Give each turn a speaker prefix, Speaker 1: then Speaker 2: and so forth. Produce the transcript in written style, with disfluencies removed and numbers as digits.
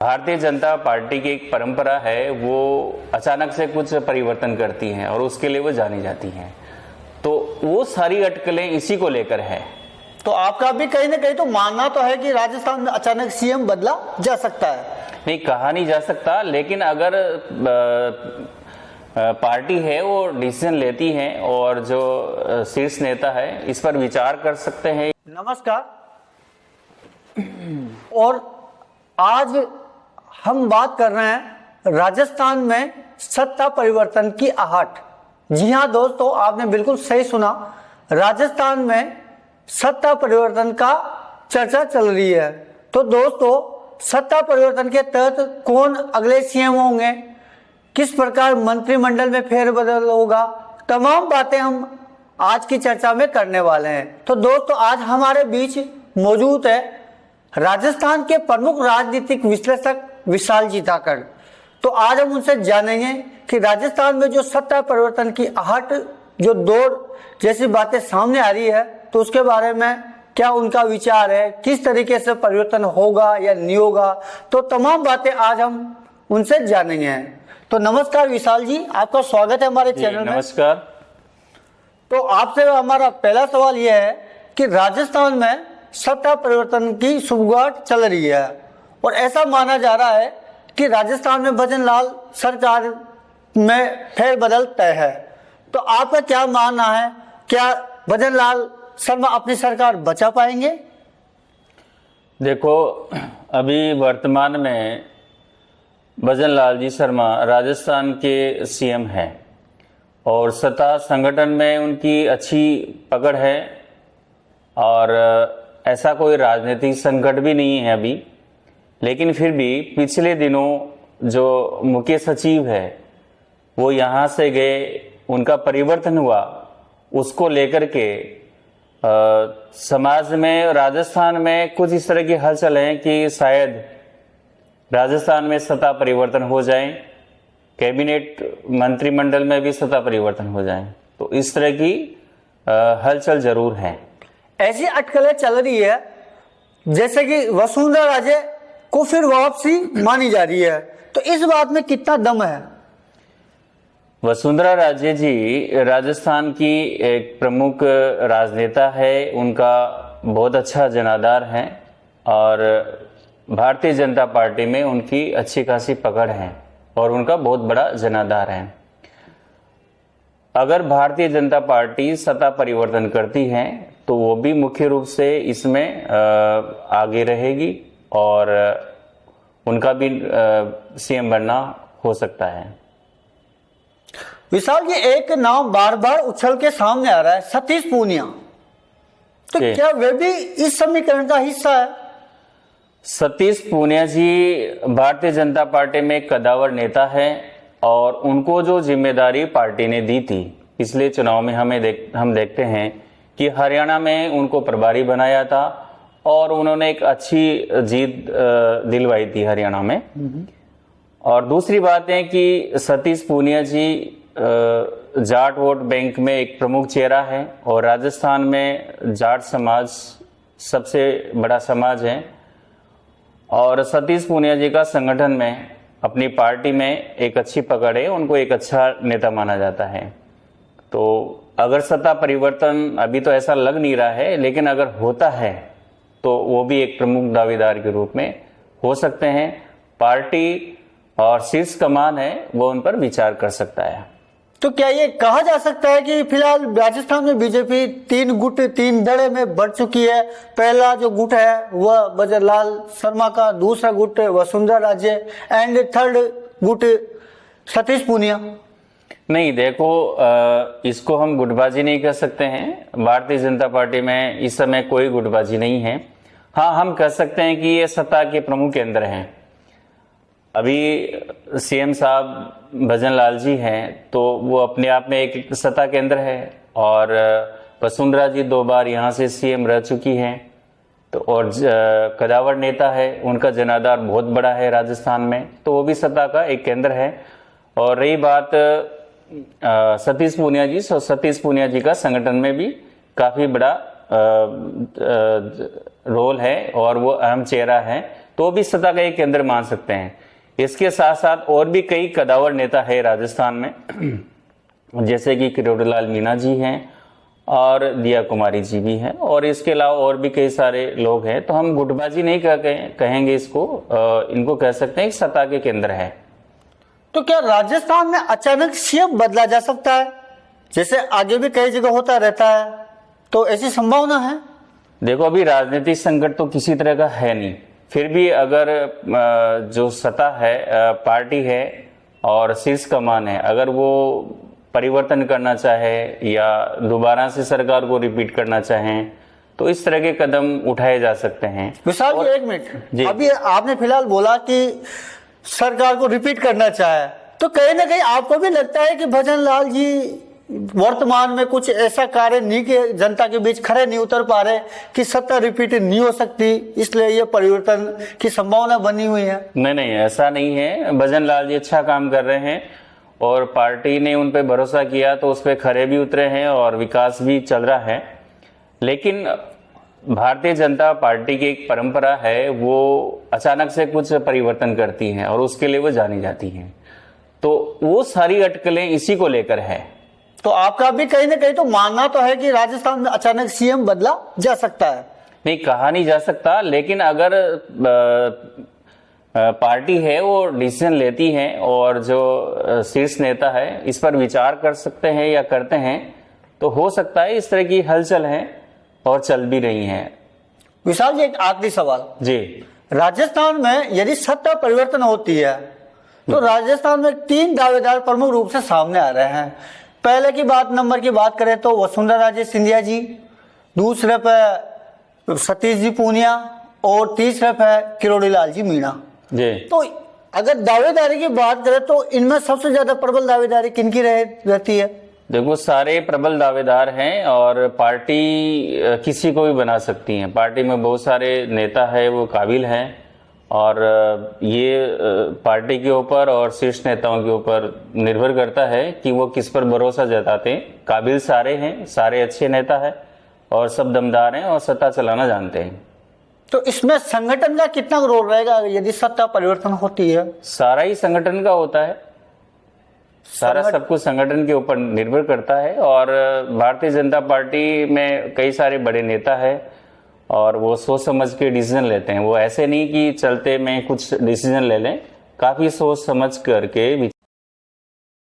Speaker 1: Bharatiya Janata party की एक परंपरा है, वो अचानक से कुछ परिवर्तन करती हैं और उसके लिए वो जानी जाती हैं। तो वो सारी अटकलें इसी को लेकर है।
Speaker 2: तो आपका भी कहीं ना कहीं तो मानना तो है कि राजस्थान में अचानक सीएम बदला जा सकता है।
Speaker 1: नहीं, कहा नहीं जा सकता, लेकिन अगर पार्टी है वो डिसीजन लेती है और जो शीर्ष नेता है इस पर विचार कर सकते हैं।
Speaker 2: नमस्कार। और आज हम बात कर रहे हैं राजस्थान में सत्ता परिवर्तन की आहट। जी हाँ दोस्तों, आपने बिल्कुल सही सुना। राजस्थान में सत्ता परिवर्तन का चर्चा चल रही है। तो दोस्तों, सत्ता परिवर्तन के तहत कौन अगले सीएम होंगे, किस प्रकार मंत्रिमंडल में फेरबदल होगा, तमाम बातें हम आज की चर्चा में करने वाले हैं। तो दोस्तों, आज हमारे बीच मौजूद है राजस्थान के प्रमुख राजनीतिक विश्लेषक विशाल जी ठाकर। तो आज हम उनसे जानेंगे कि राजस्थान में जो सत्ता परिवर्तन की आहट, जो दौर जैसी बातें सामने आ रही है, तो उसके बारे में क्या उनका विचार है, किस तरीके से परिवर्तन होगा या नहीं होगा। तो तमाम बातें आज हम उनसे जानेंगे। तो नमस्कार विशाल जी, आपका स्वागत है हमारे चैनल में।
Speaker 1: नमस्कार।
Speaker 2: तो आपसे हमारा पहला सवाल यह है कि राजस्थान में सत्ता परिवर्तन की शुरुआत चल रही है और ऐसा माना जा रहा है कि राजस्थान में भजन लाल सरकार में फेरबदल तय है। तो आपका क्या मानना है, क्या भजन लाल शर्मा अपनी सरकार बचा पाएंगे?
Speaker 1: देखो, अभी वर्तमान में भजन लाल जी शर्मा राजस्थान के सीएम हैं और सत्ता संगठन में उनकी अच्छी पकड़ है और ऐसा कोई राजनीतिक संकट भी नहीं है अभी। लेकिन फिर भी पिछले दिनों जो मुख्य सचिव है वो यहाँ से गए, उनका परिवर्तन हुआ, उसको लेकर के समाज में, राजस्थान में कुछ इस तरह की हलचल है कि शायद राजस्थान में सत्ता परिवर्तन हो जाए, कैबिनेट मंत्रिमंडल में भी सत्ता परिवर्तन हो जाए। तो इस तरह की हलचल जरूर है।
Speaker 2: ऐसी अटकलें चल रही है जैसे कि वसुंधरा राजे को फिर वापसी मानी जा रही है। तो इस बात में कितना दम है?
Speaker 1: वसुंधरा राजे जी राजस्थान की एक प्रमुख राजनेता है, उनका बहुत अच्छा जनाधार है और भारतीय जनता पार्टी में उनकी अच्छी खासी पकड़ है और उनका बहुत बड़ा जनाधार है। अगर भारतीय जनता पार्टी सत्ता परिवर्तन करती है तो वो भी मुख्य रूप से इसमें आगे रहेगी और उनका भी सीएम बनना हो सकता है।
Speaker 2: विशाल जी, एक नाम बार बार उछल के सामने आ रहा है, सतीश पूनिया। तो क्या वे भी इस समीकरण का हिस्सा है?
Speaker 1: सतीश पूनिया जी भारतीय जनता पार्टी में कदावर नेता है और उनको जो जिम्मेदारी पार्टी ने दी थी पिछले चुनाव में, हम देखते हैं कि हरियाणा में उनको प्रभारी बनाया था और उन्होंने एक अच्छी जीत दिलवाई थी हरियाणा में। और दूसरी बात है कि सतीश पूनिया जी जाट वोट बैंक में एक प्रमुख चेहरा है और राजस्थान में जाट समाज सबसे बड़ा समाज है और सतीश पूनिया जी का संगठन में, अपनी पार्टी में एक अच्छी पकड़ है, उनको एक अच्छा नेता माना जाता है। तो अगर सत्ता परिवर्तन, अभी तो ऐसा लग नहीं रहा है, लेकिन अगर होता है तो वो भी एक प्रमुख दावेदार के रूप में हो सकते हैं। पार्टी और शीर्ष कमान है वो उन पर विचार कर सकता है।
Speaker 2: तो क्या ये कहा जा सकता है कि फिलहाल राजस्थान में बीजेपी 3 गुट 3 दड़े में बढ़ चुकी है? पहला जो गुट है वह भजन लाल शर्मा का, दूसरा गुट वसुंधरा राजे एंड थर्ड गुट सतीश पूनिया।
Speaker 1: नहीं, देखो, इसको हम गुटबाजी नहीं कह सकते हैं। भारतीय जनता पार्टी में इस समय कोई गुटबाजी नहीं है। हाँ, हम कह सकते हैं कि ये सत्ता के प्रमुख केंद्र हैं। अभी सीएम साहब भजन लाल जी हैं तो वो अपने आप में एक सत्ता केंद्र है और वसुंधरा जी 2 बार यहाँ से सीएम रह चुकी हैं, तो और कदावर नेता है, उनका जनाधार बहुत बड़ा है राजस्थान में, तो वो भी सत्ता का एक केंद्र है। और रही बात सतीश पूनिया जी, सतीश पूनिया जी का संगठन में भी काफी बड़ा रोल है और वो अहम चेहरा है। तो भी सत्ता का एक केंद्र मान सकते हैं। इसके साथ साथ और भी कई कदावर नेता है राजस्थान में, जैसे कि किरोड़ीलाल मीणा जी हैं और दिया कुमारी जी भी हैं, और इसके अलावा और भी कई सारे लोग हैं। तो हम गुटबाजी नहीं कहेंगे इसको, इनको कह सकते हैं एक सत्ता के केंद्र है।
Speaker 2: तो क्या राजस्थान में अचानक सीएम बदला जा सकता है, जैसे आगे भी कई जगह होता रहता है, तो ऐसी संभावना है?
Speaker 1: देखो, अभी राजनीतिक संकट तो किसी तरह का है नहीं, फिर भी अगर जो सत्ता है, पार्टी है और शीर्ष कमान है, अगर वो परिवर्तन करना चाहे या दोबारा से सरकार को रिपीट करना चाहें, तो इस तरह के कदम उठाए जा सकते हैं।
Speaker 2: विशाल जी, एक मिनट, अभी आपने फिलहाल बोला कि सरकार को रिपीट करना चाहे, तो कहीं ना कहीं आपको भी लगता है कि भजन लाल जी वर्तमान में कुछ ऐसा कार्य नहीं किए, जनता के बीच खड़े नहीं उतर पा रहे कि सत्ता रिपीट नहीं हो सकती, इसलिए ये परिवर्तन की संभावना बनी हुई है?
Speaker 1: नहीं, ऐसा नहीं है। भजन लाल जी अच्छा काम कर रहे हैं और पार्टी ने उन पे भरोसा किया तो उस पे खरे भी उतरे हैं और विकास भी चल रहा है। लेकिन भारतीय जनता पार्टी की एक परंपरा है, वो अचानक से कुछ परिवर्तन करती है और उसके लिए वो जानी जाती है, तो वो सारी अटकलें इसी को लेकर है।
Speaker 2: तो आपका भी कहीं ना कहीं तो मानना तो है कि राजस्थान में अचानक सीएम बदला जा सकता है?
Speaker 1: नहीं, कहा नहीं जा सकता, लेकिन अगर पार्टी है वो डिसीजन लेती है और जो शीर्ष नेता है इस पर विचार कर सकते हैं या करते हैं, तो हो सकता है इस तरह की हलचल है और चल भी रही है।
Speaker 2: विशाल जी, एक आखिरी सवाल
Speaker 1: जी,
Speaker 2: राजस्थान में यदि सत्ता परिवर्तन होती है तो राजस्थान में 3 दावेदार प्रमुख रूप से सामने आ रहे हैं। पहले की नंबर की बात करें तो वसुंधरा राजे सिंधिया जी, दूसरे पे सतीश जी पूनिया और तीसरे पे किरोड़ीलाल जी मीणा
Speaker 1: जी।
Speaker 2: तो अगर दावेदारी की बात करें तो इनमें सबसे ज्यादा प्रबल दावेदारी किनकी रहती है?
Speaker 1: देखो, सारे प्रबल दावेदार हैं और पार्टी किसी को भी बना सकती है। पार्टी में बहुत सारे नेता है, वो काबिल हैं, और ये पार्टी के ऊपर और शीर्ष नेताओं के ऊपर निर्भर करता है कि वो किस पर भरोसा जताते हैं। काबिल सारे हैं, सारे अच्छे नेता है और सब दमदार हैं और सत्ता चलाना जानते हैं।
Speaker 2: तो इसमें संगठन का कितना रोल रहेगा यदि सत्ता परिवर्तन होती है?
Speaker 1: सारा ही संगठन का होता है, सारा सब कुछ संगठन के ऊपर निर्भर करता है। और भारतीय जनता पार्टी में कई सारे बड़े नेता है और वो सोच समझ के डिसीजन लेते हैं। वो ऐसे नहीं कि चलते में कुछ डिसीजन ले लें, काफी सोच समझ करके